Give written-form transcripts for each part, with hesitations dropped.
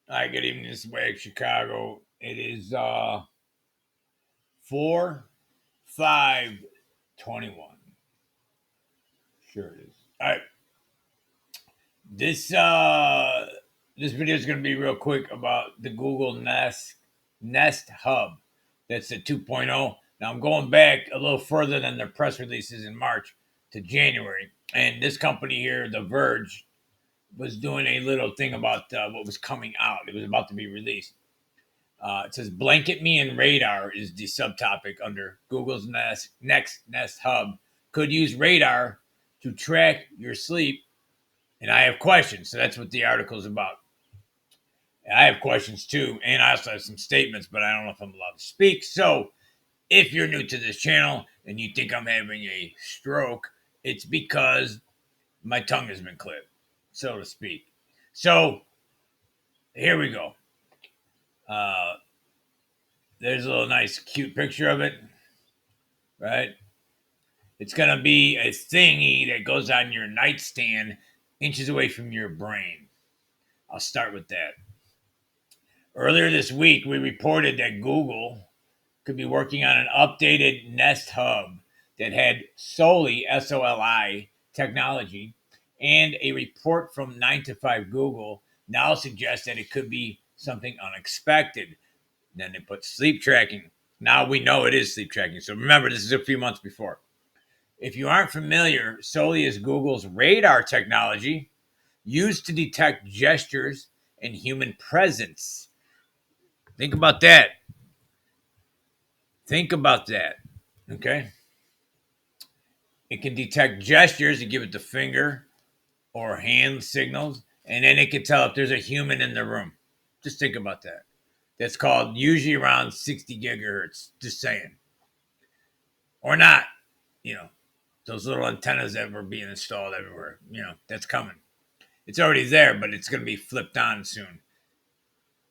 Hi, good evening. This is Wag Chicago. It is 4/5/21. Sure it is. All right. This uh this video is gonna be real quick about the Google Nest Hub. That's the 2.0. Now I'm going back a little further than their press releases in March to January. And this company here, The Verge, was doing a little thing about what was coming out. It was about to be released. It says blanket me and radar is the subtopic under Google's next Nest Hub. Could use radar to track your sleep. And I have questions. So that's what the article is about. And I have questions too. And I also have some statements, but I don't know if I'm allowed to speak. So if you're new to this channel and you think I'm having a stroke, it's because my tongue has been clipped, so to speak. So here we go. Uh, there's a little nice, cute picture of it, right? It's going to be a thingy that goes on your nightstand inches away from your brain. I'll start with that. Earlier this week, we reported that Google could be working on an updated Nest Hub that had Soli, SOLI, technology, and a report from 9 to 5 Google now suggests that it could be something unexpected. Then they put sleep tracking. Now we know it is sleep tracking. So remember, this is a few months before. If you aren't familiar, Soli is Google's radar technology used to detect gestures and human presence. Think about that. Think about that. Okay. It can detect gestures and give it the finger or hand signals, and then it can tell if there's a human in the room. Just think about that. That's called usually around 60 gigahertz. Just saying. Or not. You know, those little antennas that were being installed everywhere. That's coming. It's already there, but it's going to be flipped on soon.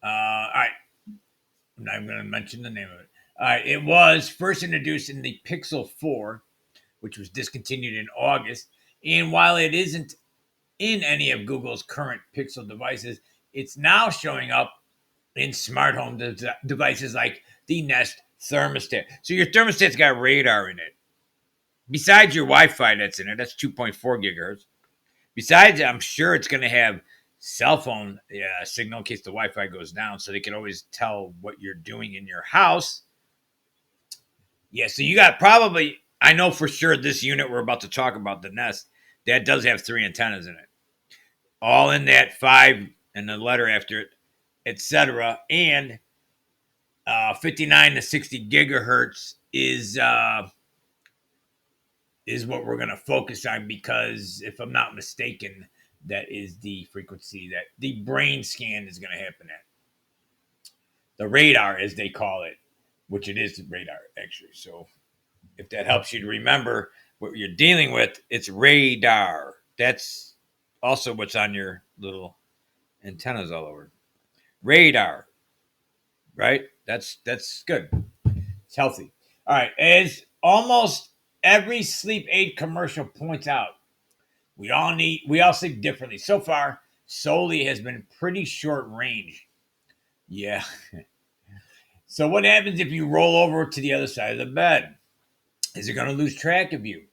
All right. I'm not even going to mention the name of it. All right. It was first introduced in the Pixel 4, which was discontinued in August. And while it isn't in any of Google's current Pixel devices, it's now showing up in smart home devices like the Nest Thermostat. So your thermostat's got radar in it. Besides your Wi-Fi that's in it, that's 2.4 gigahertz. Besides, I'm sure it's going to have cell phone signal in case the Wi-Fi goes down, so they can always tell what you're doing in your house. Yeah, so you got probably, I know for sure this unit we're about to talk about, the Nest, that does have 3 antennas in it, all in that 5 and the letter after it, etc. And 59 to 60 gigahertz is what we're going to focus on because, if I'm not mistaken, that is the frequency that the brain scan is going to happen at. The radar, as they call it, which it is the radar, actually. So if that helps you to remember what you're dealing with, it's radar. That's also what's on your little antennas all over. Radar, right? That's good. It's healthy. All right. As almost every sleep aid commercial points out, we all sleep differently. So far, Soli has been pretty short range. Yeah. So what happens if you roll over to the other side of the bed? Is it going to lose track of you?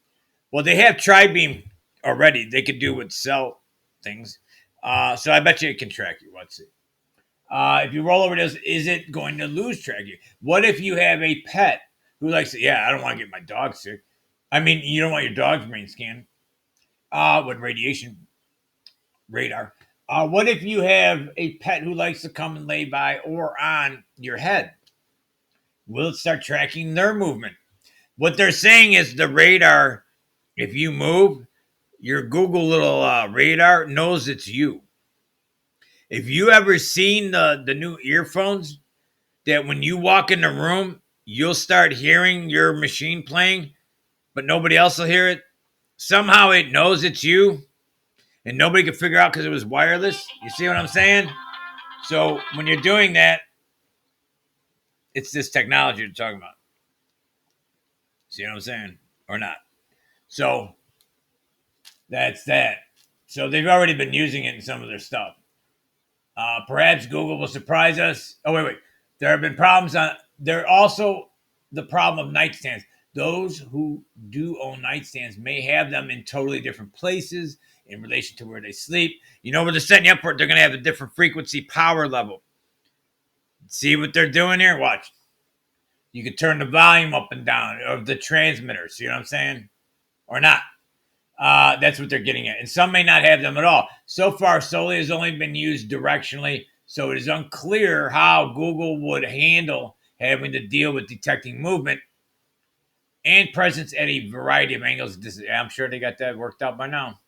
Well, they have Tri-Beam already. They could do with cell things. So I bet you it can track you. Let's see. If you roll over this, is it going to lose track of you? What if you have a pet who likes to, yeah, I don't want to get my dog sick. I mean, you don't want your dog's brain scanned with radiation radar. What if you have a pet who likes to come and lay by or on your head? Will it start tracking their movement? What they're saying is the radar, if you move, your Google little radar knows it's you. If you ever seen the new earphones that when you walk in the room, you'll start hearing your machine playing, but nobody else will hear it. Somehow it knows it's you, and nobody can figure out because it was wireless. You see what I'm saying? So when you're doing that, it's this technology you're talking about. See what I'm saying? Or not? So that's that. So they've already been using it in some of their stuff. Perhaps Google will surprise us. Oh, wait. There have been problems on. There are also the problem of nightstands. Those who do own nightstands may have them in totally different places in relation to where they sleep. You know where they're setting you up for it. They're going to have a different frequency power level. See what they're doing here? Watch. You can turn the volume up and down of the transmitter. See what I'm saying? Or not. That's what they're getting at. And some may not have them at all. So far, Soli has only been used directionally, so it is unclear how Google would handle having to deal with detecting movement and presence at a variety of angles. I'm sure they got that worked out by now.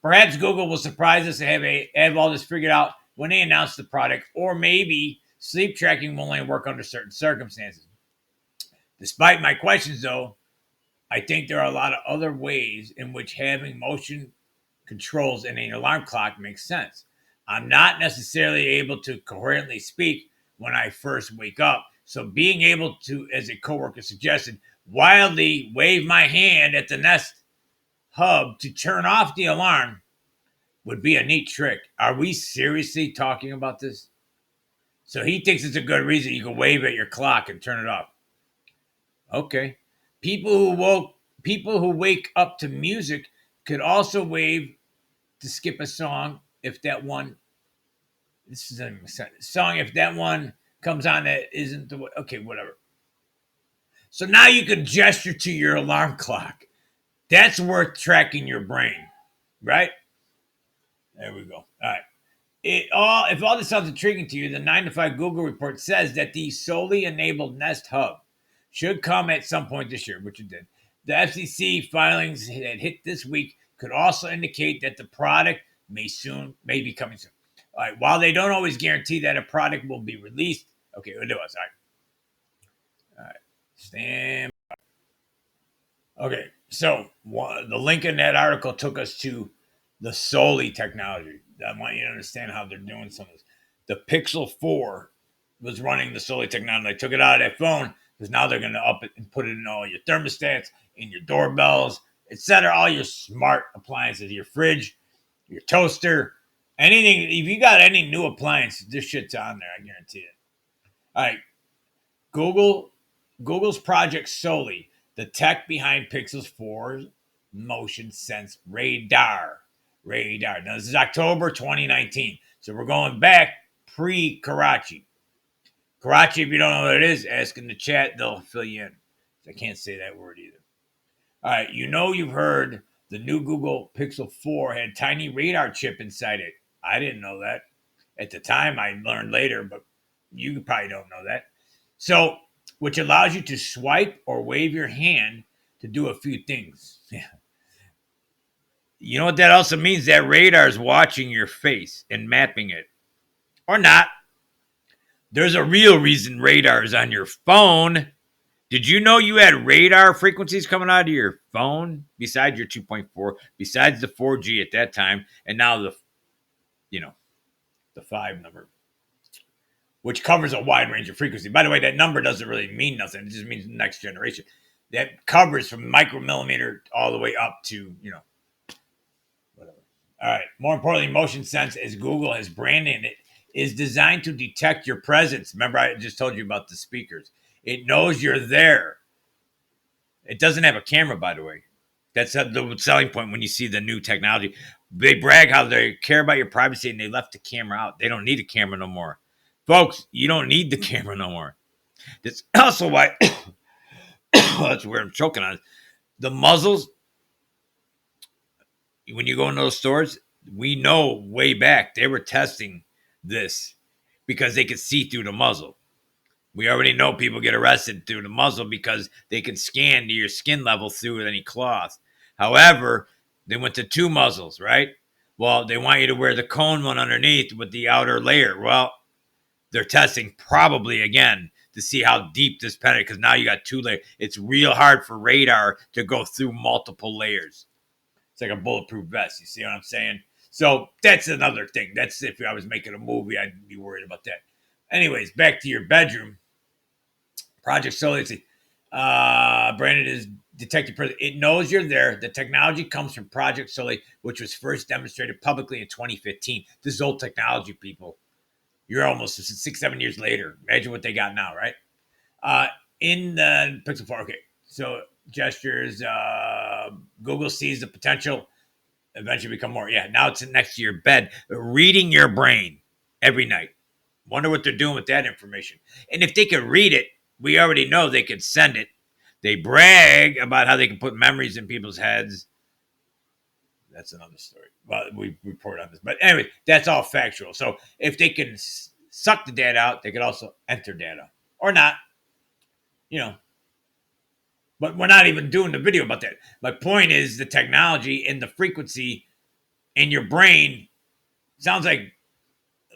Perhaps Google will surprise us and have all this figured out when they announce the product, or maybe sleep tracking will only work under certain circumstances. Despite my questions, though, I think there are a lot of other ways in which having motion controls in an alarm clock makes sense. I'm not necessarily able to coherently speak when I first wake up. So being able to, as a coworker suggested, wildly wave my hand at the Nest Hub to turn off the alarm would be a neat trick. Are we seriously talking about this? So he thinks it's a good reason you can wave at your clock and turn it off. Okay. People who wake up to music could also wave to skip a song if that one this is a song if that one comes on that isn't the okay, whatever. So now you can gesture to your alarm clock. That's worth tracking your brain, right? There we go. All right. If all this sounds intriguing to you, the 9 to 5 Google report says that the Soli enabled Nest Hub should come at some point this year, which it did. The FCC filings that hit this week could also indicate that the product may be coming soon. All right. While they don't always guarantee that a product will be released, okay, we'll do it. All right. Stand. Okay. So the link in that article took us to the Soli technology. I want you to understand how they're doing some of this. The Pixel 4 was running the Soli technology. They took it out of that phone because now they're going to up it and put it in all your thermostats, in your doorbells, etc. All your smart appliances, your fridge, your toaster, anything. If you got any new appliance, this shit's on there. I guarantee it. All right, Google's Project Soli, the tech behind Pixel's 4 motion sense radar. Now this is October 2019, so we're going back pre-Karachi. Karachi, if you don't know what it is, ask in the chat. They'll fill you in. I can't say that word either. All right, you've heard the new Google Pixel 4 had tiny radar chip inside it. I didn't know that. At the time, I learned later, but you probably don't know that. So, which allows you to swipe or wave your hand to do a few things. Yeah. You know what that also means? That radar is watching your face and mapping it. Or not. There's a real reason radar is on your phone. Did you know you had radar frequencies coming out of your phone besides your 2.4, besides the 4G at that time, and now the 5 number, which covers a wide range of frequency. By the way, that number doesn't really mean nothing. It just means next generation. That covers from micromillimeter all the way up to, whatever. All right. More importantly, motion sense, as Google has branded it, is designed to detect your presence. Remember, I just told you about the speakers. It knows you're there. It doesn't have a camera, by the way. That's the selling point when you see the new technology. They brag how they care about your privacy and they left the camera out. They don't need a camera no more. Folks, you don't need the camera no more. That's also why, that's where I'm choking on it. The muzzles, when you go in those stores, we know way back they were testing this because they could see through the muzzle. We already know people get arrested through the muzzle because they can scan to your skin level through any cloth. However, they went to 2 muzzles, right? Well, they want you to wear the cone one underneath with the outer layer. Well, they're testing probably again to see how deep this penetrates because now you got 2 layers. It's real hard for radar to go through multiple layers. It's like a bulletproof vest. You see what I'm saying? So that's another thing. That's if I was making a movie, I'd be worried about that. Anyways, back to your bedroom. Project Soli, branded is detect your presence. It knows you're there. The technology comes from Project Soli, which was first demonstrated publicly in 2015. This is old technology, people. You're almost 6-7 years later. Imagine what they got now, right? In the Pixel 4, okay. So gestures, Google sees the potential, eventually become more. Yeah, now it's next to your bed, reading your brain every night. Wonder what they're doing with that information. And if they could read it, we already know they could send it. They brag about how they can put memories in people's heads. That's another story. Well, we report on this. But anyway, that's all factual. So if they can suck the data out, they could also enter data. Or not, you know. But we're not even doing the video about that. My point is the technology and the frequency in your brain sounds like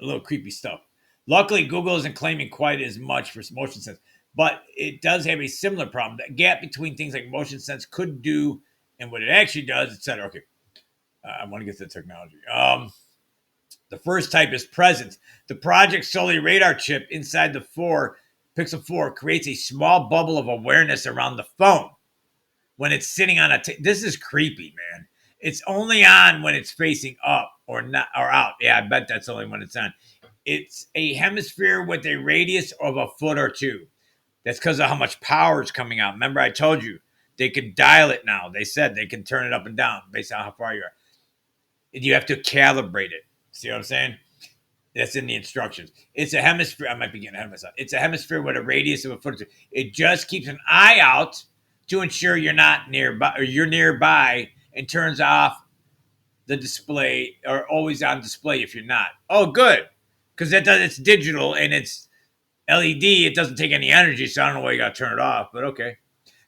a little creepy stuff. Luckily, Google isn't claiming quite as much for motion sense, but it does have a similar problem. The gap between things like motion sense could do and what it actually does, etc. Okay, I want to get to the technology. The first type is presence. The Project Soli radar chip inside the Pixel 4 creates a small bubble of awareness around the phone when it's sitting on this is creepy, man. It's only on when it's facing up or not or out. Yeah, I bet that's only when it's on. It's a hemisphere with a radius of a foot or two. That's because of how much power is coming out. Remember, I told you they can dial it now. They said they can turn it up and down based on how far you are. And you have to calibrate it. See what I'm saying? That's in the instructions. It's a hemisphere. I might be getting ahead of myself. It's a hemisphere with a radius of a foot or two. It just keeps an eye out to ensure you're not nearby or you're nearby, and turns off the display or always on display if you're not. Oh, good. Because it's digital and it's LED. It doesn't take any energy, so I don't know why you got to turn it off, but okay.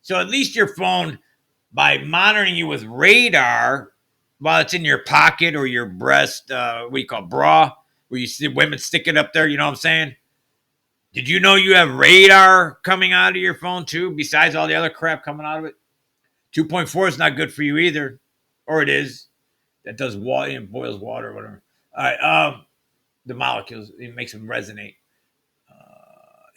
So at least your phone, by monitoring you with radar while it's in your pocket or your breast, what do you call bra, where you see women stick it up there, you know what I'm saying? Did you know you have radar coming out of your phone too, besides all the other crap coming out of it? 2.4 is not good for you either. Or it is. That does water and boils water or whatever. All right. The molecules, it makes them resonate.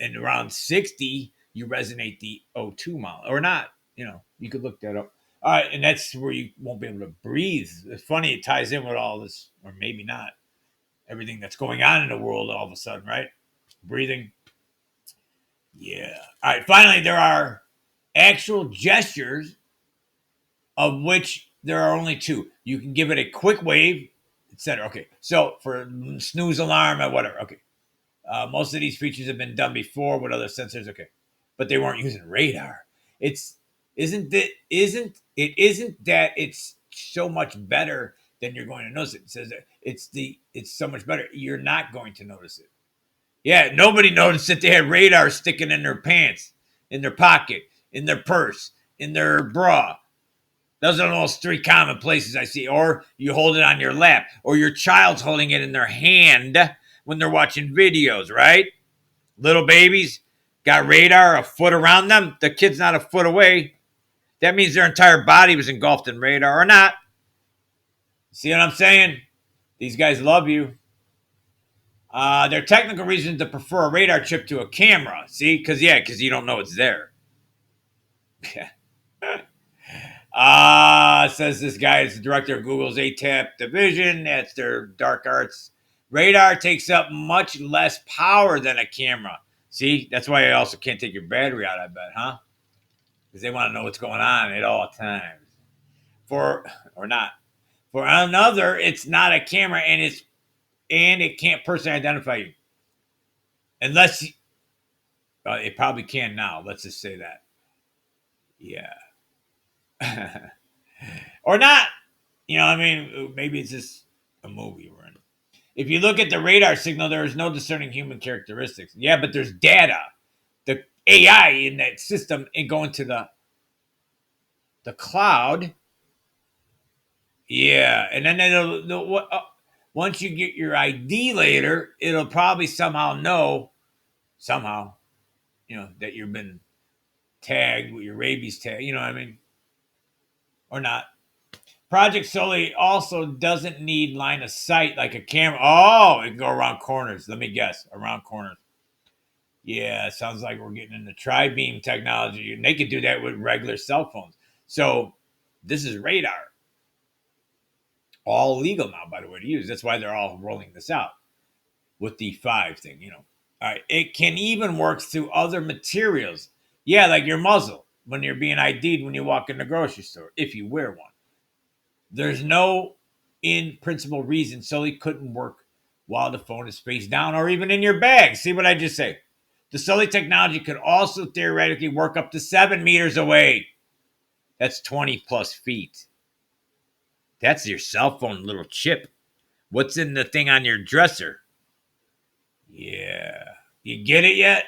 And around 60, you resonate the O2 molecule. Or not. You know, you could look that up. All right. And that's where you won't be able to breathe. It's funny, it ties in with all this, or maybe not. Everything that's going on in the world all of a sudden, right? Breathing. Yeah. All right. Finally, there are actual gestures, of which there are only two. You can give it a quick wave, etc. Okay. So for snooze alarm or whatever. Okay. Most of these features have been done before with other sensors. Okay. But they weren't using radar. Isn't that it's so much better than you're going to notice it. It says that it's so much better. You're not going to notice it. Yeah, nobody noticed that they had radar sticking in their pants, in their pocket, in their purse, in their bra. Those are those three common places I see. Or you hold it on your lap, or your child's holding it in their hand when they're watching videos, right? Little babies got radar a foot around them. The kid's not a foot away. That means their entire body was engulfed in radar or not. See what I'm saying? These guys love you. There are technical reasons to prefer a radar chip to a camera. See? Because you don't know it's there. Yeah. Says this guy is the director of Google's ATAP division. That's their dark arts. Radar takes up much less power than a camera. See? That's why I also can't take your battery out, I bet, huh? Because they want to know what's going on at all times. Or not. For another, it's not a camera and it can't personally identify you. Unless it probably can now. Let's just say that. Yeah. Or not. You know, I mean, maybe it's just a movie we're in. If you look at the radar signal, there is no discerning human characteristics. Yeah, but there's data. The AI in that system and going to the cloud. Yeah, and then once you get your ID later, it'll probably somehow know, that you've been tagged with your rabies tag. You know what I mean? Or not. Project Soli also doesn't need line of sight like a camera. Oh, it can go around corners. Let me guess. Around corners. Yeah, it sounds like we're getting into tri-beam technology. And they could do that with regular cell phones. So this is radar, all legal now, by the way, to use. That's why they're all rolling this out with the 5 thing, you know. All right, it can even work through other materials. Yeah, like your muzzle when you're being ID'd when you walk in the grocery store, if you wear one. There's no in principle reason Soli couldn't work while the phone is face down or even in your bag. See what I just say? The Soli technology could also theoretically work up to 7 meters away. That's 20 plus feet. That's your cell phone little chip. What's in the thing on your dresser? Yeah. You get it yet?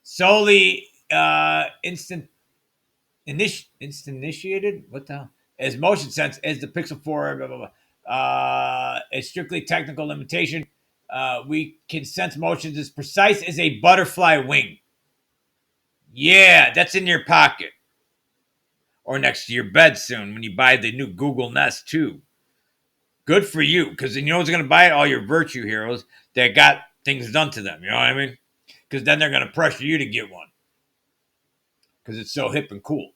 Soli instant initiated? What the hell? As motion sense as the Pixel 4, blah, blah, blah. A strictly technical limitation. We can sense motions as precise as a butterfly wing. Yeah, that's in your pocket or next to your bed soon when you buy the new Google Nest too. Good for you, because you know who's going to buy it? All your virtue heroes that got things done to them. You know what I mean? Because then they're going to pressure you to get one because it's so hip and cool.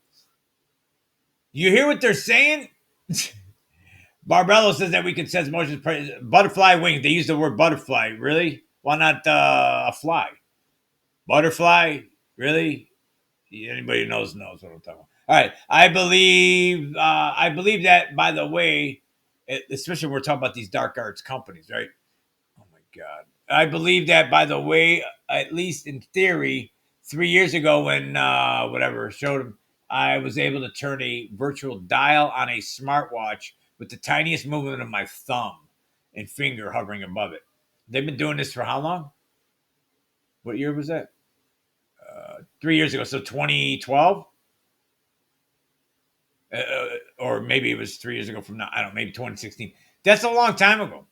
You hear what they're saying? Barbello says that we can sense motions. Butterfly wings. They use the word butterfly. Really? Why not a fly? Butterfly? Really? Anybody who knows what I'm talking about. All right. I believe that, by the way, especially when we're talking about these dark arts companies, right? Oh my God. I believe that, by the way, at least in theory, 3 years ago when whatever showed him, I was able to turn a virtual dial on a smartwatch with the tiniest movement of my thumb and finger hovering above it. They've been doing this for how long? What year was that? 3 years ago. So 2012? Or maybe it was 3 years ago from now. I don't know, maybe 2016. That's a long time ago.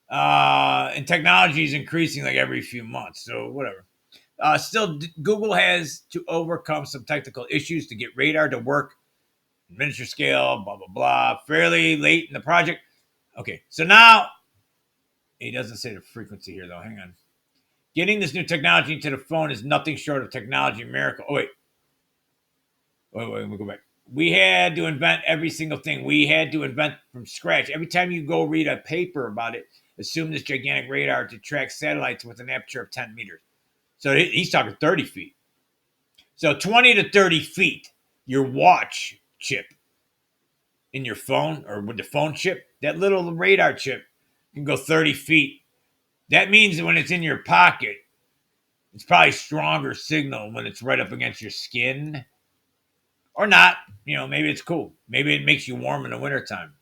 And technology is increasing like every few months. So whatever. Still, Google has to overcome some technical issues to get radar to work, miniature scale, blah, blah, blah, fairly late in the project. Okay, so now, he doesn't say the frequency here, though. Hang on. Getting this new technology into the phone is nothing short of technology miracle. Oh, wait, let me go back. We had to invent every single thing. We had to invent from scratch. Every time you go read a paper about it, assume this gigantic radar to track satellites with an aperture of 10 meters. So he's talking 30 feet. So 20 to 30 feet, your watch chip in your phone or with the phone chip, that little radar chip can go 30 feet. That means that when it's in your pocket, it's probably stronger signal when it's right up against your skin or not. You know, maybe it's cool. Maybe it makes you warm in the wintertime.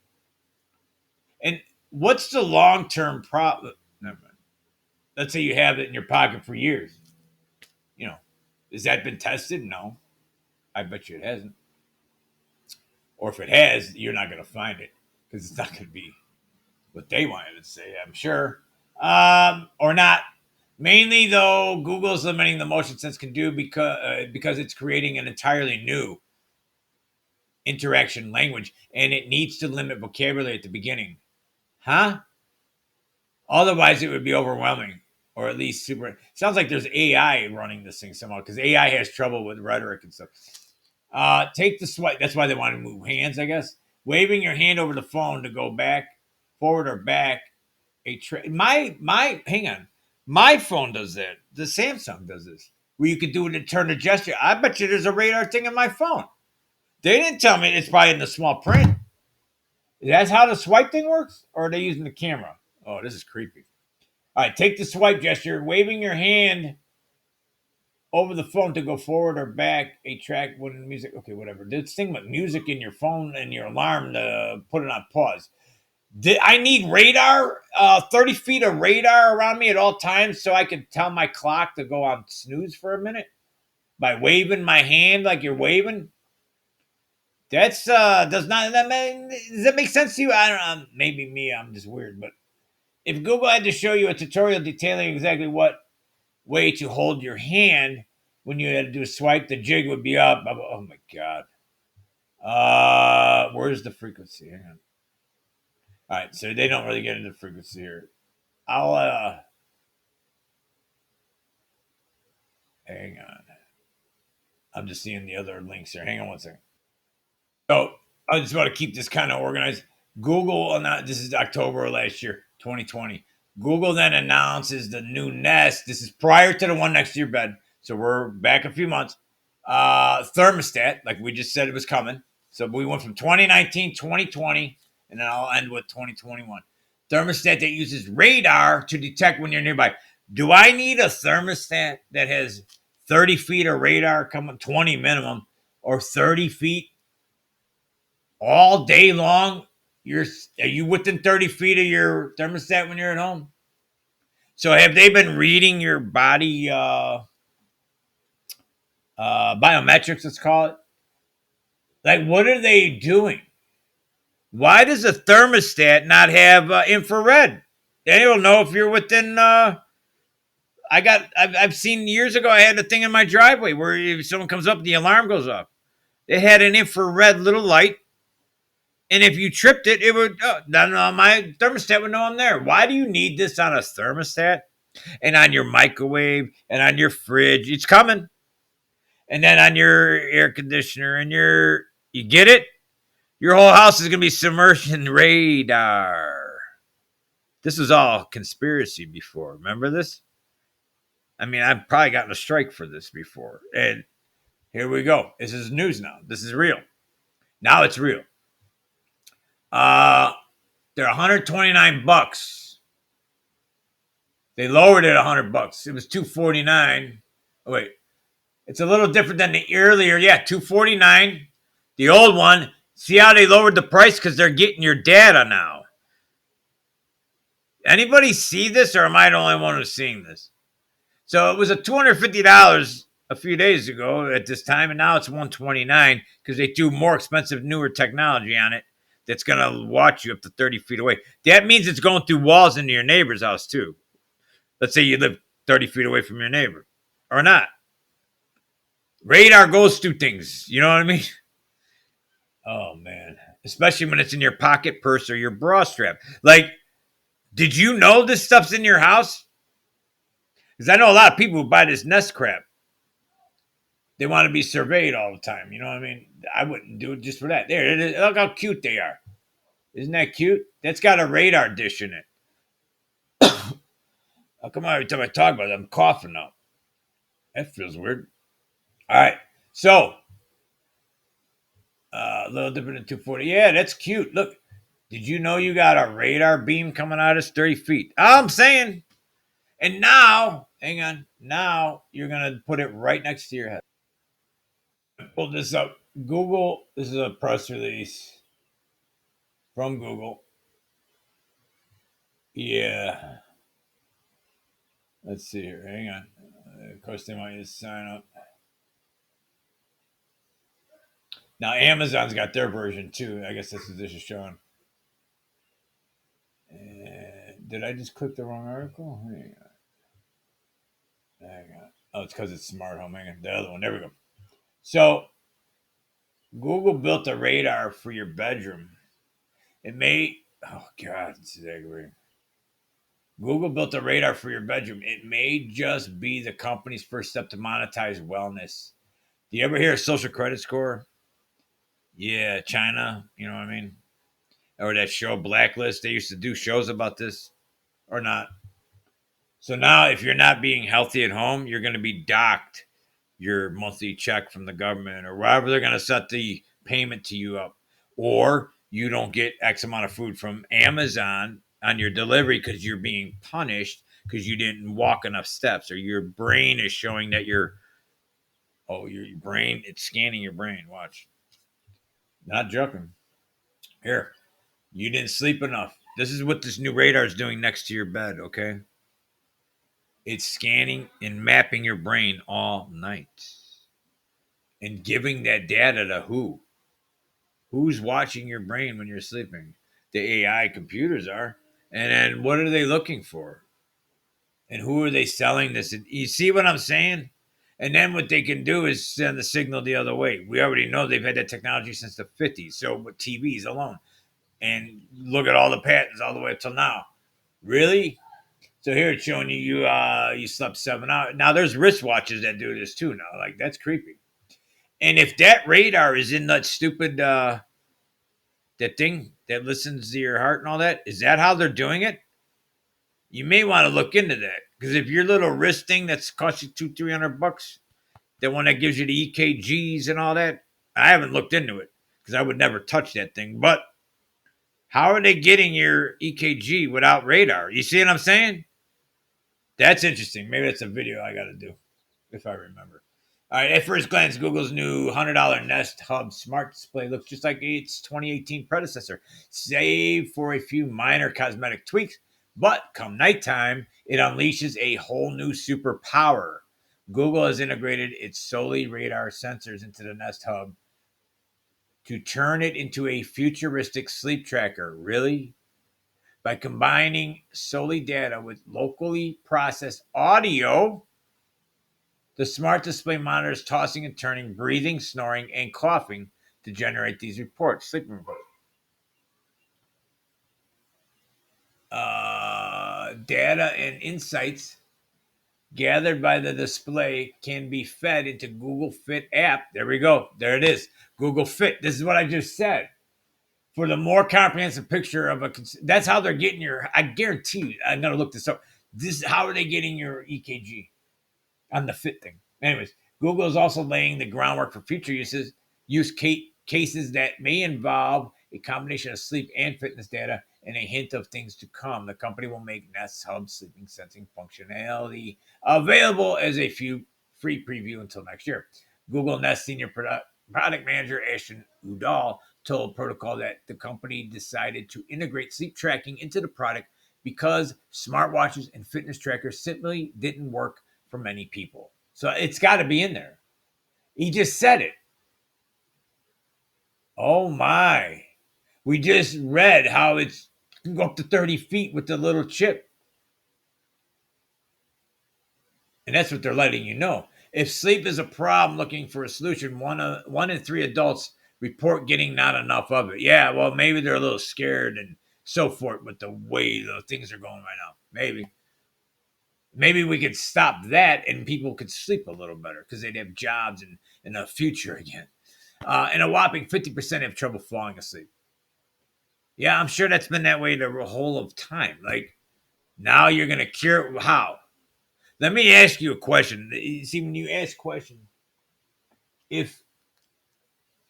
And what's the long term problem? Never mind. Let's say you have it in your pocket for years. You know, has that been tested? No. I bet you it hasn't. Or if it has, you're not going to find it because it's not going to be what they wanted to say, I'm sure. Or not. Mainly, though, Google's limiting the motion sense can do because it's creating an entirely new interaction language and it needs to limit vocabulary at the beginning. Huh? Otherwise, it would be overwhelming or at least super. Sounds like there's AI running this thing somehow because AI has trouble with rhetoric and stuff. Take the swipe. That's why they want to move hands, I guess. Waving your hand over the phone to go back, forward or back. My hang on. My phone does that. The Samsung does this. Where you could do it and turn a gesture. I bet you there's a radar thing in my phone. They didn't tell me it's probably in the small print. That's how the swipe thing works? Or are they using the camera? Oh, this is creepy. All right, take the swipe gesture, waving your hand over the phone to go forward or back a track when music. Okay, whatever. This thing with music in your phone and your alarm to put it on pause. I need radar, 30 feet of radar around me at all times so I can tell my clock to go on snooze for a minute by waving my hand like you're waving. That's does not does that make sense to you? I don't know. Maybe me, I'm just weird. But if Google had to show you a tutorial detailing exactly what way to hold your hand when you had to do a swipe, the jig would be up. Oh my god. Where's the frequency? Hang on. All right, so they don't really get into frequency here. I'll hang on. I'm just seeing the other links here. Hang on one second. So I just want to keep this kind of organized. Google, not this is October of last year, 2020. Google then announces the new Nest. This is prior to the one next to your bed. So we're back a few months. Thermostat, like we just said it was coming. So we went from 2019, 2020, and then I'll end with 2021. Thermostat that uses radar to detect when you're nearby. Do I need a thermostat that has 30 feet of radar coming, 20 minimum, or 30 feet all day long? Are you within 30 feet of your thermostat when you're at home? So have they been reading your body biometrics, let's call it? Like, what are they doing? Why does a thermostat not have infrared? They don't know if you're within. I've seen years ago. I had a thing in my driveway where if someone comes up, the alarm goes off. It had an infrared little light, and if you tripped it, it would. Then my thermostat would know I'm there. Why do you need this on a thermostat and on your microwave and on your fridge? It's coming, and then on your air conditioner and your. You get it? Your whole house is going to be submerged in radar. This was all conspiracy before. Remember this? I mean, I've probably gotten a strike for this before. And here we go. This is news now. This is real. Now it's real. They're 129 bucks. They lowered it 100 bucks. It was 249. Oh, wait. It's a little different than the earlier. Yeah, 249. The old one. See how they lowered the price? Because they're getting your data now. Anybody see this, or am I the only one who's seeing this? So it was a $250 a few days ago at this time, and now it's $129 because they do more expensive, newer technology on it that's going to watch you up to 30 feet away. That means it's going through walls into your neighbor's house, too. Let's say you live 30 feet away from your neighbor, or not. Radar goes through things. You know what I mean? Oh, man. Especially when it's in your pocket, purse, or your bra strap. Like, did you know this stuff's in your house? Because I know a lot of people who buy this Nest crap. They want to be surveyed all the time. You know what I mean? I wouldn't do it just for that. There it is. Look how cute they are. Isn't that cute? That's got a radar dish in it. How come every time I talk about it, I'm coughing now? That feels weird. All right. So, a little different than 240. Yeah, that's cute. Look, did you know you got a radar beam coming out of 30 feet? I'm saying. And now, hang on. Now you're going to put it right next to your head. Pull this up. Google, this is a press release from Google. Yeah. Let's see here. Hang on. Of course, they want you to sign up. Now, Amazon's got their version too. I guess that's what this is showing. Did I just click the wrong article? Hang on. Hang on. Oh, it's because it's smart home. Hang on. The other one. There we go. So, Google built a radar for your bedroom. It may. Oh, God. This is aggravating. Google built a radar for your bedroom. It may just be the company's first step to monetize wellness. Do you ever hear a social credit score? Yeah, China. You know what I mean? Or that show Blacklist. They used to do shows about this or not. So now, if you're not being healthy at home, you're going to be docked your monthly check from the government or wherever they're going to set the payment to you up. Or you don't get X amount of food from Amazon on your delivery because you're being punished because you didn't walk enough steps or your brain is showing that your brain, it's scanning your brain. Watch. Not joking. Here, you didn't sleep enough. This is what this new radar is doing next to your bed, okay? It's scanning and mapping your brain all night and giving that data to who? Who's watching your brain when you're sleeping? The AI computers are. And then what are they looking for? And who are they selling this? You see what I'm saying? And then what they can do is send the signal the other way. We already know they've had that technology since the 50s. So with TVs alone. And look at all the patents all the way up till now. Really? So here it's showing you slept 7 hours. Now there's wristwatches that do this too now. Like that's creepy. And if that radar is in that stupid that thing that listens to your heart and all that, is that how they're doing it? You may want to look into that because if your little wrist thing that's cost you $200-300, the one that gives you the EKGs and all that, I haven't looked into it because I would never touch that thing. But how are they getting your EKG without radar? You see what I'm saying? That's interesting. Maybe that's a video I got to do if I remember. All right, at first glance, Google's new $100 Nest Hub smart display looks just like its 2018 predecessor, save for a few minor cosmetic tweaks. But come nighttime, it unleashes a whole new superpower. Google has integrated its Soli radar sensors into the Nest Hub to turn it into a futuristic sleep tracker. Really? By combining Soli data with locally processed audio, the smart display monitors tossing and turning, breathing, snoring, and coughing to generate these reports, sleeping reports. Data and insights gathered by the display can be fed into Google Fit app. There we go. There it is. Google Fit. This is what I just said. For the more comprehensive picture of a, that's how they're getting your. I guarantee you. I'm gonna look this up. This how are they getting your EKG on the Fit thing? Anyways, Google is also laying the groundwork for future cases that may involve a combination of sleep and fitness data and a hint of things to come. The company will make Nest Hub sleeping sensing functionality available as a free preview until next year. Google Nest senior product manager Ashton Udall told Protocol that the company decided to integrate sleep tracking into the product because smartwatches and fitness trackers simply didn't work for many people. So it's got to be in there. He just said it. Oh my. We just read how it's can go up to 30 feet with the little chip. And that's what they're letting you know. If sleep is a problem looking for a solution, one in three adults report getting not enough of it. Yeah, well, maybe they're a little scared and so forth with the way the things are going right now. Maybe we could stop that and people could sleep a little better because they'd have jobs and in a future again. And a whopping 50% have trouble falling asleep. Yeah, I'm sure that's been that way the whole of time. Like now you're going to cure it. How? Let me ask you a question. You see, when you ask questions, if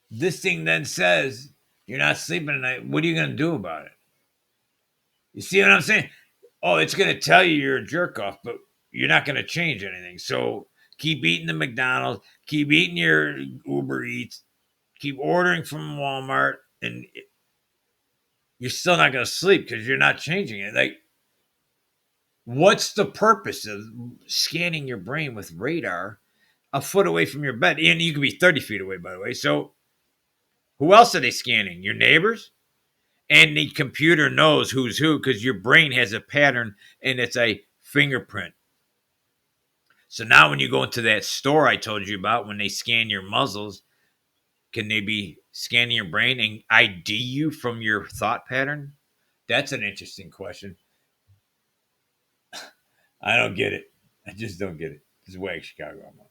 this thing then says you're not sleeping tonight, what are you going to do about it? You see what I'm saying? Oh, it's going to tell you you're a jerk off, but you're not going to change anything. So keep eating the McDonald's, keep eating your Uber Eats, keep ordering from Walmart, and you're still not going to sleep because you're not changing it. Like, what's the purpose of scanning your brain with radar a foot away from your bed? And you could be 30 feet away, by the way. So who else are they scanning? Your neighbors? And the computer knows who's who because your brain has a pattern and it's a fingerprint. So now when you go into that store I told you about, when they scan your muzzles, can they be scanning your brain and ID you from your thought pattern? That's an interesting question. I don't get it. I just don't get it. This is way Chicago I'm on.